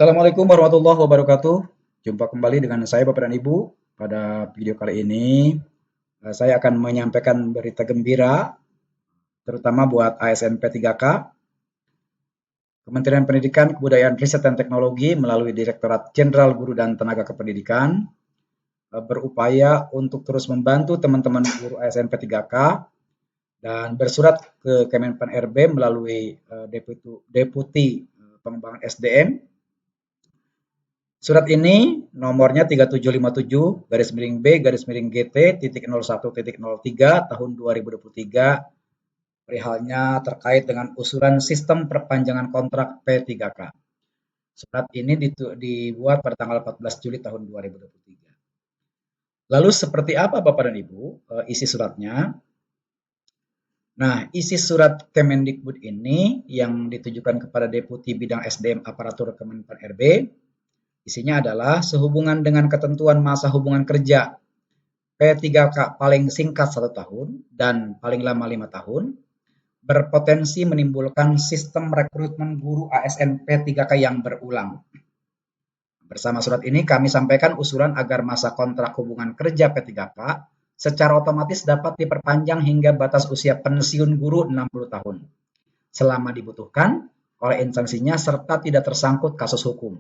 Assalamualaikum warahmatullahi wabarakatuh. Jumpa kembali dengan saya Bapak dan Ibu. Pada video kali ini, saya akan menyampaikan berita gembira, terutama buat ASN P3K. Kementerian Pendidikan, Kebudayaan, Riset, dan Teknologi melalui Direktorat Jenderal Guru dan Tenaga Kependidikan berupaya untuk terus membantu teman-teman guru ASN P3K dan bersurat ke Kemenpan RB melalui Deputi Pengembangan SDM. Surat ini nomornya 3757 garis miring B garis miring GT titik 01.03 tahun 2023 perihalnya terkait dengan usulan sistem perpanjangan kontrak P3K. Surat ini dibuat pada tanggal 14 Juli tahun 2023. Lalu seperti apa Bapak dan Ibu isi suratnya? Nah, isi surat Kemendikbud ini yang ditujukan kepada Deputi Bidang SDM Aparatur Kemenpan RB. Isinya adalah sehubungan dengan ketentuan masa hubungan kerja P3K paling singkat 1 tahun dan paling lama 5 tahun, berpotensi menimbulkan sistem rekrutmen guru ASN P3K yang berulang. Bersama surat ini kami sampaikan usulan agar masa kontrak hubungan kerja P3K secara otomatis dapat diperpanjang hingga batas usia pensiun guru 60 tahun, selama dibutuhkan oleh instansinya serta tidak tersangkut kasus hukum.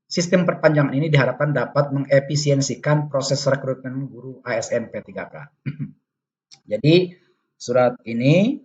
Sistem perpanjangan ini diharapkan dapat mengefisiensikan proses rekrutmen guru ASN P3K. Jadi surat ini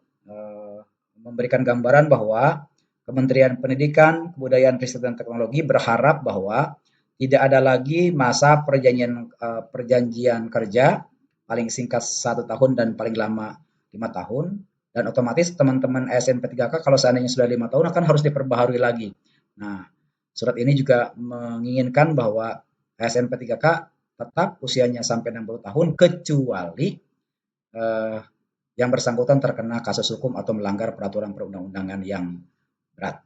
memberikan gambaran bahwa Kementerian Pendidikan, Kebudayaan, Riset, dan Teknologi berharap bahwa tidak ada lagi masa perjanjian kerja paling singkat 1 tahun dan paling lama 5 tahun. Dan otomatis teman-teman ASN P3K kalau seandainya sudah 5 tahun akan harus diperbaharui lagi. Nah, surat ini juga menginginkan bahwa ASN P3K tetap usianya sampai 60 tahun kecuali yang bersangkutan terkena kasus hukum atau melanggar peraturan perundang-undangan yang berat.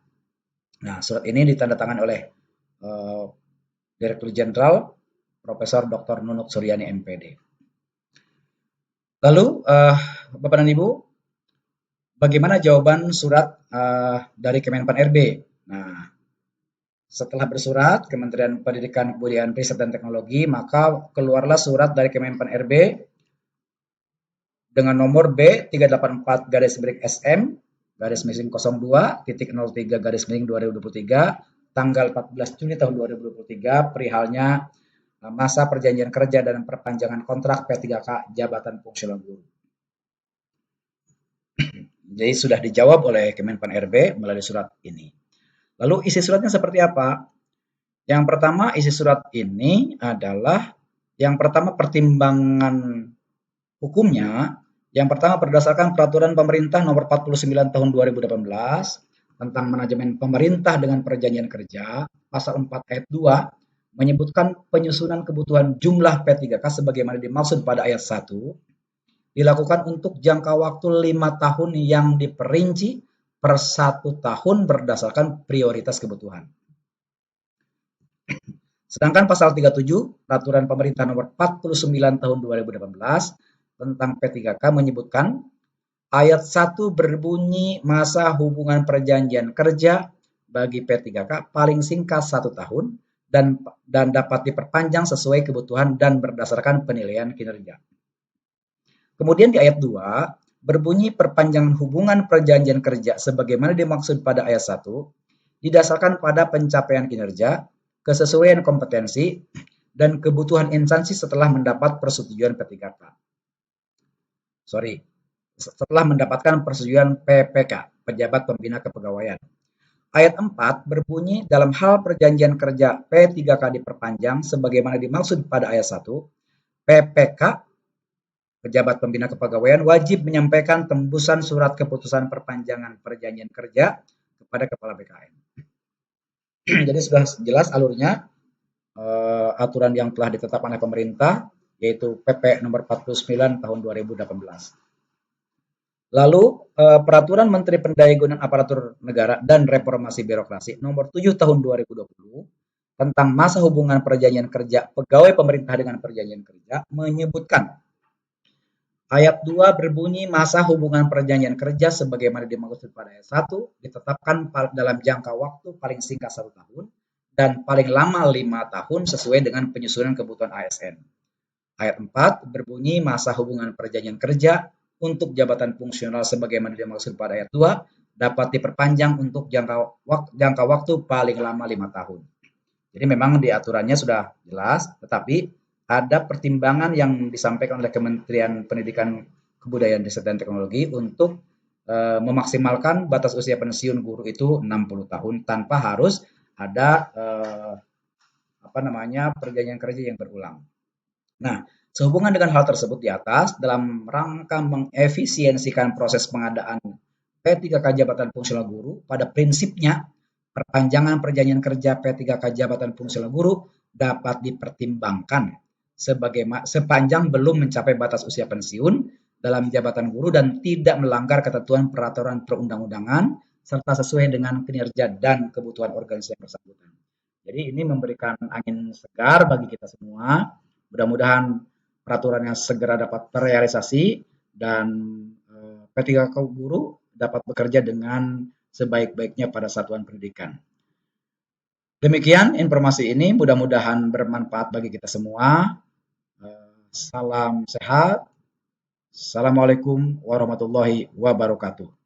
Nah, surat ini ditandatangani oleh Direktur Jenderal Profesor Dr. Nunuk Suryani MPD. Lalu, Bapak dan Ibu, bagaimana jawaban surat dari Kemenpan RB? Nah, setelah bersurat Kementerian Pendidikan, Kebudayaan, Riset, dan Teknologi, maka keluarlah surat dari Kemenpan RB dengan nomor B384 garis miring SM garis miring 02.03 garis miring 2023 tanggal 14 Juni tahun 2023 perihalnya masa perjanjian kerja dan perpanjangan kontrak P3K jabatan fungsional guru. Jadi sudah dijawab oleh Kemenpan RB melalui surat ini. Lalu isi suratnya seperti apa? Yang pertama, isi surat ini adalah yang pertama pertimbangan hukumnya. Yang pertama berdasarkan peraturan pemerintah nomor 49 tahun 2018 tentang manajemen pemerintah dengan perjanjian kerja, pasal 4 ayat 2 menyebutkan penyusunan kebutuhan jumlah P3K sebagaimana dimaksud pada ayat 1 dilakukan untuk jangka waktu 5 tahun yang diperinci per 1 tahun berdasarkan prioritas kebutuhan. Sedangkan pasal 37 peraturan pemerintah nomor 49 tahun 2018 tentang P3K menyebutkan ayat 1 berbunyi masa hubungan perjanjian kerja bagi P3K paling singkat 1 tahun dan dapat diperpanjang sesuai kebutuhan dan berdasarkan penilaian kinerja. Kemudian di ayat 2 berbunyi perpanjangan hubungan perjanjian kerja sebagaimana dimaksud pada ayat 1 didasarkan pada pencapaian kinerja, kesesuaian kompetensi, dan kebutuhan instansi setelah mendapat persetujuan P3K. Setelah mendapatkan persetujuan PPK, Pejabat Pembina Kepegawaian. Ayat 4 berbunyi dalam hal perjanjian kerja P3K diperpanjang sebagaimana dimaksud pada ayat 1, PPK, Pejabat Pembina Kepegawaian wajib menyampaikan tembusan surat keputusan perpanjangan perjanjian kerja kepada Kepala BKN. Jadi sudah jelas alurnya aturan yang telah ditetapkan oleh pemerintah yaitu PP nomor 49 tahun 2018. Lalu peraturan Menteri Pendayagunaan Aparatur Negara dan Reformasi Birokrasi nomor 7 tahun 2020 tentang masa hubungan perjanjian kerja pegawai pemerintah dengan perjanjian kerja menyebutkan ayat 2 berbunyi masa hubungan perjanjian kerja sebagaimana dimaksud pada ayat 1 ditetapkan dalam jangka waktu paling singkat 1 tahun dan paling lama 5 tahun sesuai dengan penyusunan kebutuhan ASN. Ayat 4 berbunyi masa hubungan perjanjian kerja untuk jabatan fungsional sebagaimana dimaksud pada ayat 2 dapat diperpanjang untuk jangka waktu paling lama 5 tahun. Jadi memang di aturannya sudah jelas, tetapi ada pertimbangan yang disampaikan oleh Kementerian Pendidikan, Kebudayaan, Riset, dan Teknologi untuk memaksimalkan batas usia pensiun guru itu 60 tahun tanpa harus ada perjanjian kerja yang berulang. Nah, sehubungan dengan hal tersebut di atas, dalam rangka mengefisiensikan proses pengadaan P3K jabatan fungsional guru, pada prinsipnya perpanjangan perjanjian kerja P3K jabatan fungsional guru dapat dipertimbangkan sepanjang belum mencapai batas usia pensiun dalam jabatan guru dan tidak melanggar ketentuan peraturan perundang-undangan serta sesuai dengan kinerja dan kebutuhan organisasi yang bersangkutan. Jadi ini memberikan angin segar bagi kita semua. Mudah-mudahan peraturan yang segera dapat terrealisasi dan P3K guru dapat bekerja dengan sebaik-baiknya pada satuan pendidikan. Demikian informasi ini, mudah-mudahan bermanfaat bagi kita semua. Salam sehat. Assalamualaikum warahmatullahi wabarakatuh.